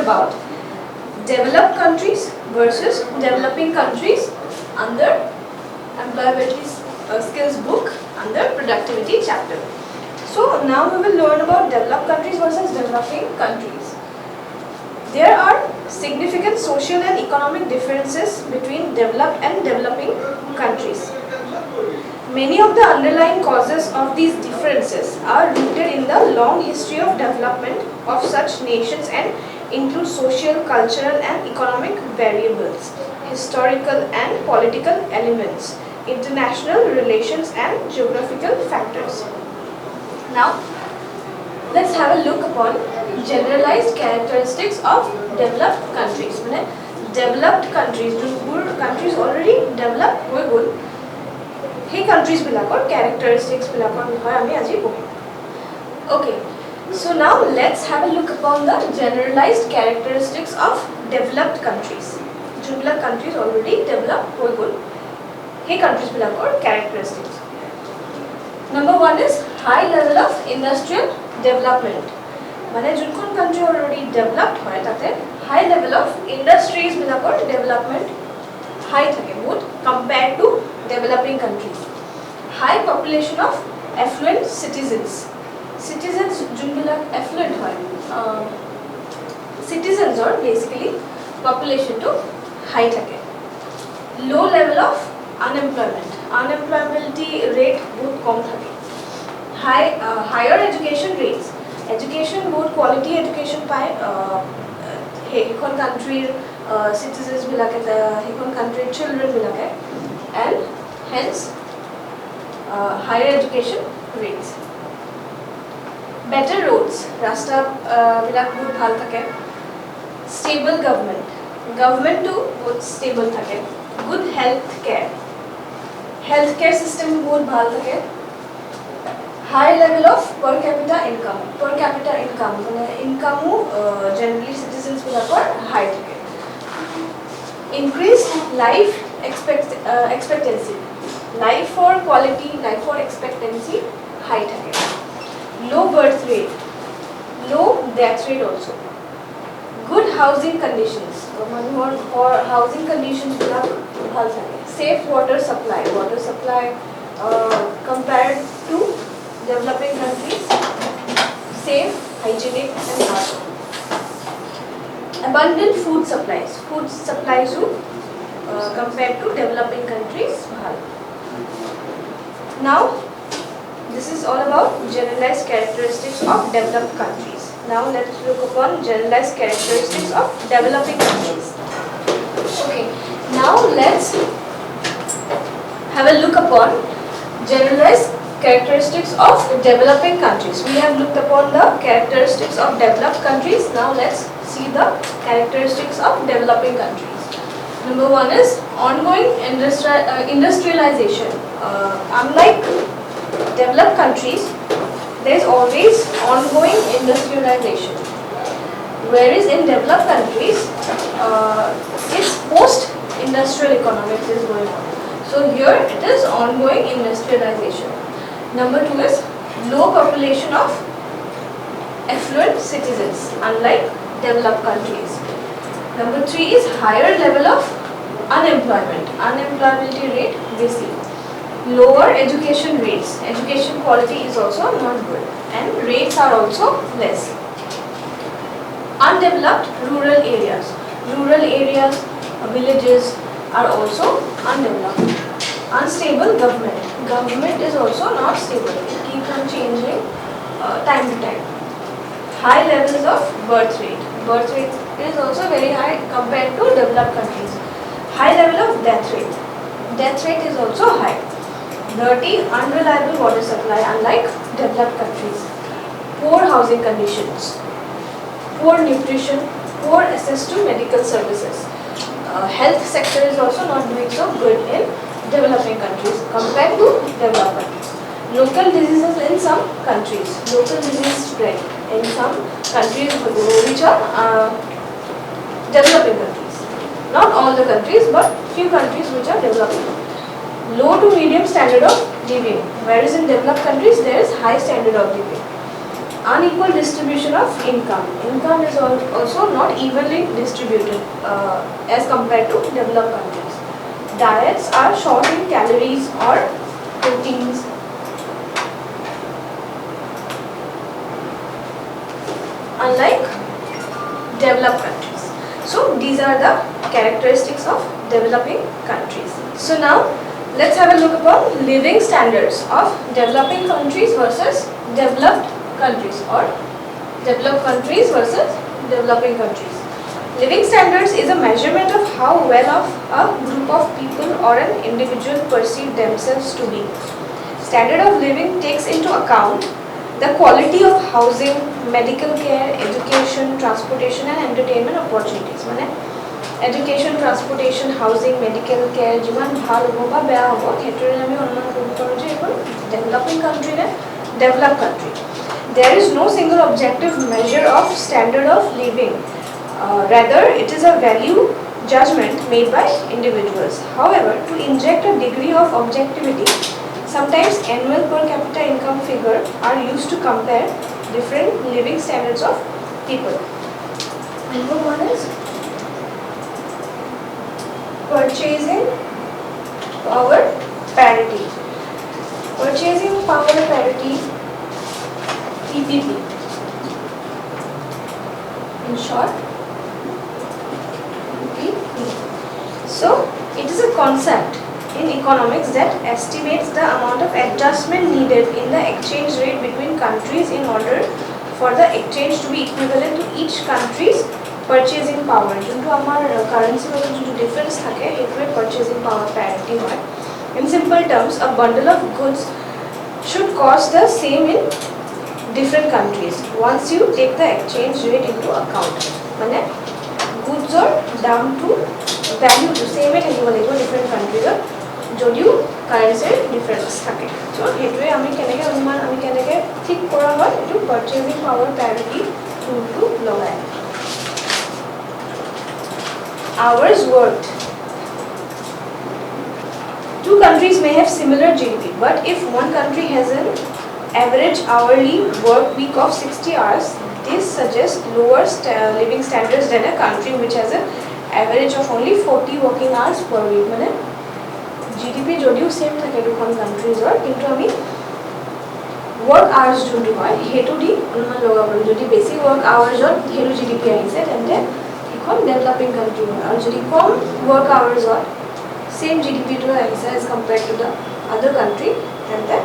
about developed countries versus developing countries under employability skills book under productivity chapter. So now we will learn about developed countries versus developing countries. There are significant social and economic differences between developed and developing countries. Many of the underlying causes of these differences are rooted in the long history of development of such nations and include social, cultural and economic variables, historical and political elements, international relations and geographical factors. Now, let's have a look upon generalized characteristics of developed countries. Developed countries, countries already developed হৈ গ'ল, সেই countries bilakor characteristics bilakor বিষয়ে আমি আজি পঢ়িম. Okay, so now let's have a look upon the generalized characteristics of developed countries. যোনবিলাক countries already developed হৈ গ'ল, সেই countries bilakor characteristics. Number 1 is high level of industrial development. মানে যোনখন country already developed হয় তাতে high level of industries bilakor development high থাকে বহুত compared to developing countries. High population of affluent citizens. Citizens যোনবিলাক affluent হয়, citizens or basically population to high থাকে. Low level of unemployment. Unemployability rate বহুত কম থাকে. Higher education rates. Education বহুত quality education পায় সেইখন countryৰ citizens বিলাকে, সেইখন countryৰ children বিলাকে, and hence higher education rates. Better roads. ৰাস্তা বিলাক বহুত ভাল থাকে. Stable government. Government to বহুত stable থাকে. Good healthcare. Healthcare system বহুত ভাল থাকে. High level of per capita income. Per capita income মানে income generally citizens bilakor high থাকে. Increased life expectancy. Life for quality, life for expectancy high থাকে. Low birth rate. Low death rate also. Good housing conditions. মানুহৰ housing conditions bilak ভাল থাকে. Safe water supply. Water supply compared to developing countries, safe, hygienic and hard. Abundant food supplies. Food supplies compared to developing countries. Now, this is all about generalized characteristics of developed countries. Now, let's look upon generalized characteristics of developing countries. Okay, now let's have a look upon generalized characteristics of developing countries. We have looked upon the characteristics of developed countries. Now let's see the characteristics of developing countries. Number 1 is ongoing industrialization. Unlike developed countries, there is always ongoing industrialization. Whereas in developed countries, it's post-industrial economics is going on. So here it is ongoing industrialization. Number 2 is low population of affluent citizens, unlike developed countries. Number 3 is higher level of unemployment. Unemployability rate basic. Lower education rates. Education quality is also not good and rates are also less. Undeveloped rural areas. Rural areas, villages are also undeveloped. Unstable government. Government is also not stable. It keeps on changing time to time. High levels of birth rate. Birth rate is also very high compared to developed countries. High level of death rate. Death rate is also high. Dirty, unreliable water supply unlike developed countries. Poor housing conditions. Poor nutrition. Poor access to medical services. Health sector is also not doing so good in developing countries compared to developed countries. Local diseases in some countries. Local disease spread in some countries which are developing countries. Not all the countries, but few countries which are developing. Low to medium standard of living, whereas in developed countries there is high standard of living. Unequal distribution of income. Income is also not evenly distributed as compared to developed countries. Diets are short in calories or proteins. Unlike developed countries. So these are the characteristics of developing countries. So now let's have a look upon living standards of developing countries versus developed countries, or developed countries versus developing countries. Living standards is a measurement of how well off a group of people or an individual perceive themselves to be. Standard of living takes into account the quality of housing, medical care, education, transportation and entertainment opportunities. মানে education, transportation, housing, medical care যিমান ভাল হ'ব বা বেয়া হ'ব ক্ষেত্ରରେ আমি অনুমান কৰিব পাৰোঁ যে এখন developing country নে developed country. There is no single objective measure of standard of living. Rather, it is a value judgment made by individuals. However, to inject a degree of objectivity, sometimes annual per capita income figure are used to compare different living standards of people. Number one is purchasing power parity. Purchasing power parity, PPP. In short, PPP. So, it is a concept in economics that estimates the amount of adjustment needed in the exchange rate between countries in order for the exchange to be equivalent to each country's purchasing power. যোনটো আমাৰ currency মধ্যে যোনটো difference থাকে এটোৱে purchasing power parity হয়. In simple terms, a bundle of goods should cost the same in different countries once you take the exchange rate into account. মানে goods or দামটো value to same এ থাকিব লাগিব different countries যদিও কারেন্সিৰ difference থাকে. So হেতুৱে আমি কেনেকৈ অনুমান আমি কেনেকৈ ঠিক কৰা হয় এটো purchasing power parity টুলটো লগাই. Hours worked. Two countries may have similar GDP, but if one country has an average hourly work week of 60 hours, this suggests lower living standards than a country which has an average of only 40 working hours per week. মানে GDP যদিও same থাকে দুখন কান্ট্রিজৰ কিন্তু আমি work hours যোনটো হয় হেতু দি অনুমান লগাব পাৰোঁ. যদি বেছি work hoursত হেতু GDP আহিছে তেন্তে এখন ডেভেলপিং কান্ট্রি হয়, আৰু যদি কম work hoursত same GDP to as compared to the other country, and then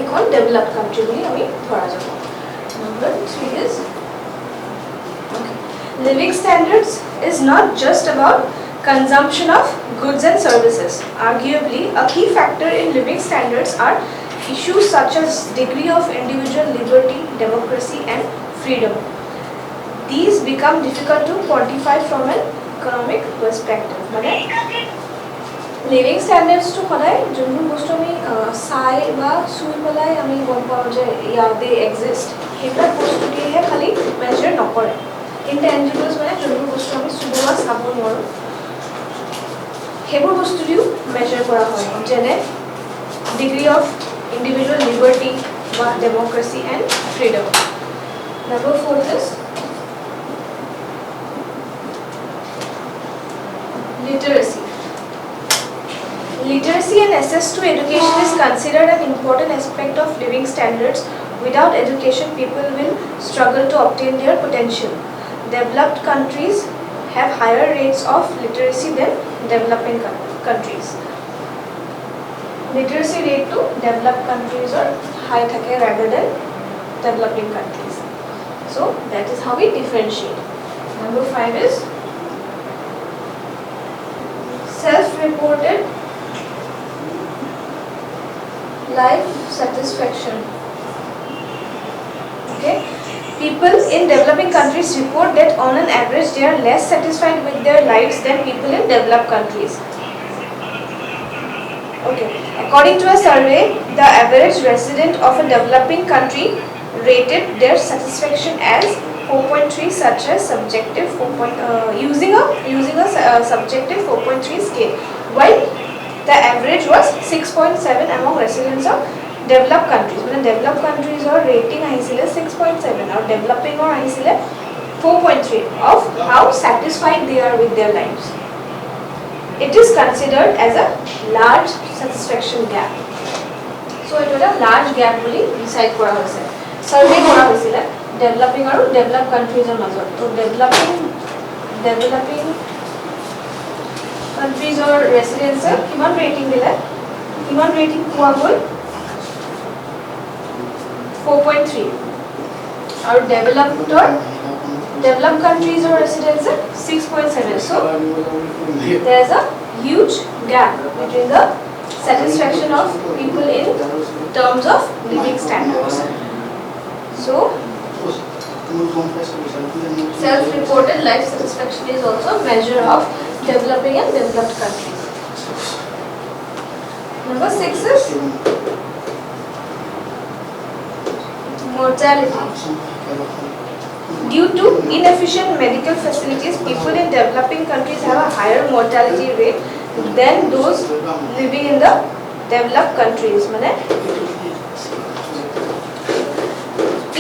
এখন developed country বুলি আমি ধৰা যাব. Number 3 is living standards is not just about consumption of goods and services. Arguably, a key factor in living standards are issues such as degree of individual liberty, democracy, and freedom. These become difficult to quantify from an economic perspective. মানে living ষ্টেণ্ডাৰ্ডছটো সদায় যোনবোৰ বস্তু আমি চাই বা চুই পেলাই আমি গম পাওঁ যে দে এক্সিষ্ট সেইবিলাক বস্তু দিয়েহে খালি মেজাৰ নকৰে. ইনটেঞ্জিবলছ মানে যোনবোৰ বস্তু আমি চুব বা চাব নোৱাৰোঁ সেইবোৰ বস্তু দিও মেজাৰ কৰা হয়, যেনে ডিগ্ৰী অফ ইণ্ডিভিজুৱেল লিবাৰ্টি বা democracy and freedom. Number 4 is literacy. Literacy and access to education is considered an important aspect of living standards. Without education, people will struggle to obtain their potential. Developed countries have higher rates of literacy than developing countries. Literacy rate to developed countries are high thake rather than developing countries. So that is how we differentiate. Number 5 is self-reported life satisfaction. Okay, people in developing countries report that on an average they are less satisfied with their lives than people in developed countries. Okay, according to a survey, the average resident of a developing country rated their satisfaction as 4.3, such as subjective using a subjective 4.3 scale, while the average was 6.7 among residents of developed countries মানে developed countries or rating আহিছিলে 6.7 আৰু developing or আহিছিলে 4.3 of how satisfied they are with their lives. It is considered as a large satisfaction gap. So it was a large gap bully decide কৰা হৈছে. Survey কৰা হৈছিলে developing আৰু developed countries ৰ মাজত. So developing countries or residents কিমান rating দিলে? কিমান rating পোৱা গ'ল? 4.3 আৰু developed countries or residents 6.7. So there is a huge gap between the satisfaction of people in terms of living standards. So self-reported life satisfaction is also a measure of developing and developed countries. Number 6 is mortality. Due to inefficient medical facilities, people in developing countries have a higher mortality rate than those living in the developed countries.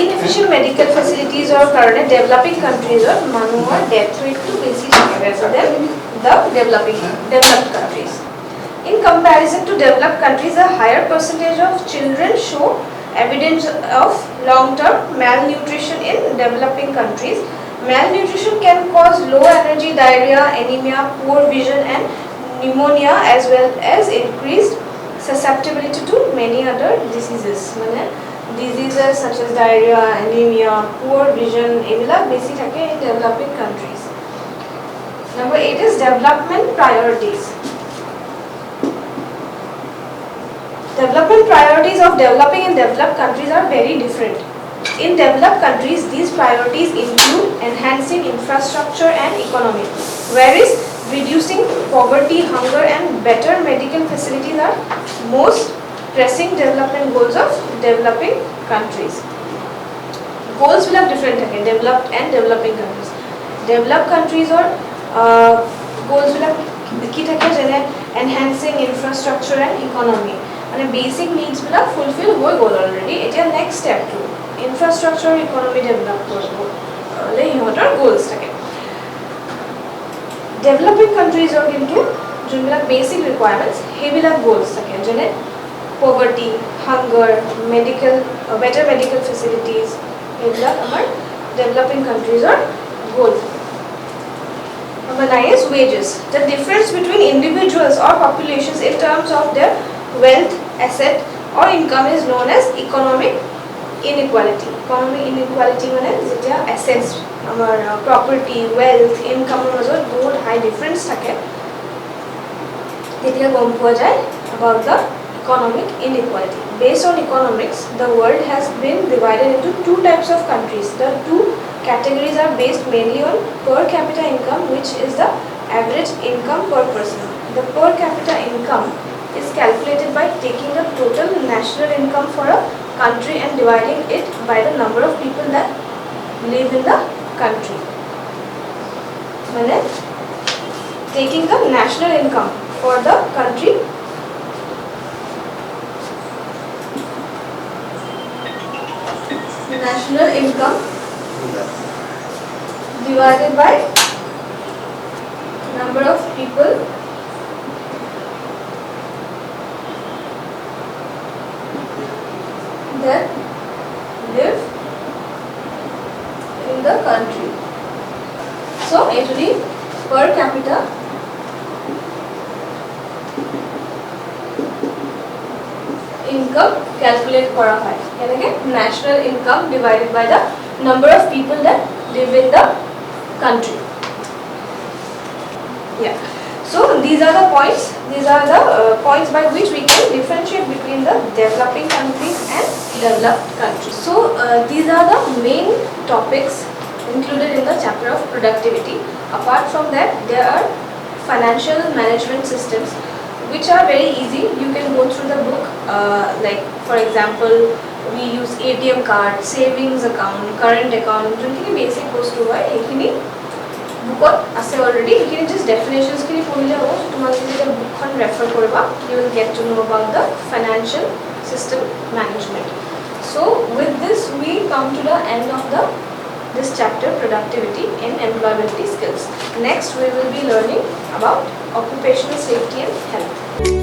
Inefficient medical facilities or current developing countries or manual death rate to basic rather than the developed countries. In comparison to developed countries, a higher percentage of children show evidence of long-term malnutrition in developing countries. Malnutrition can cause low energy, diarrhea, anemia, poor vision and pneumonia as well as increased susceptibility to many other diseases. Diseases such as diarrhea, anemia, poor vision, evila basic thake in developing countries. Number 8 is development priorities. Development priorities of developing and developed countries are very different. In developed countries, these priorities include enhancing infrastructure and economy, whereas reducing poverty, hunger and better medical facilities are most pressing development goals of developing countries. Goals will have different again, developed and developing countries. Developed countries or goals will have enhancing infrastructure and economy. And basic needs will have fulfilled goal already. It is next step to infrastructure economy develop goals. Developing countries are into basic requirements. He will have goals. Poverty, hunger, better medical facilities. Developing countries are goals. Number 9 is wages. The difference between individuals or populations in terms of their wealth, asset or income is known as economic inequality. Economic inequality means assets, property, wealth, income both high difference about the economic inequality. Based on economics, the world has been divided into two types of countries. The two categories are based mainly on per capita income, which is the average income per person. The per capita income is calculated by taking the total national income for a country and dividing it by the number of people that live in the country. Taking the national income for the country national income divided by number of people that live in the country. So it will be per capita income calculate kora hoy. National income divided by the number of people that live in the country. Yeah. So these are the points. These are the points by which we can differentiate between the developing countries and developed countries. So these are the main topics included in the chapter of productivity. Apart from that, there are financial management systems which are very easy. You can go through the book. Like for example, we use ATM card, savings account, current account. Jonkini basic bostu hoy ekhini bookot ase already. Ekhini just definitions kini purila ho. Tumaloke jeta bookkhon refer koriba, you will get to know about the financial system management. So with this we come to the end of this chapter, productivity in employability skills. Next we will be learning about occupational safety and health.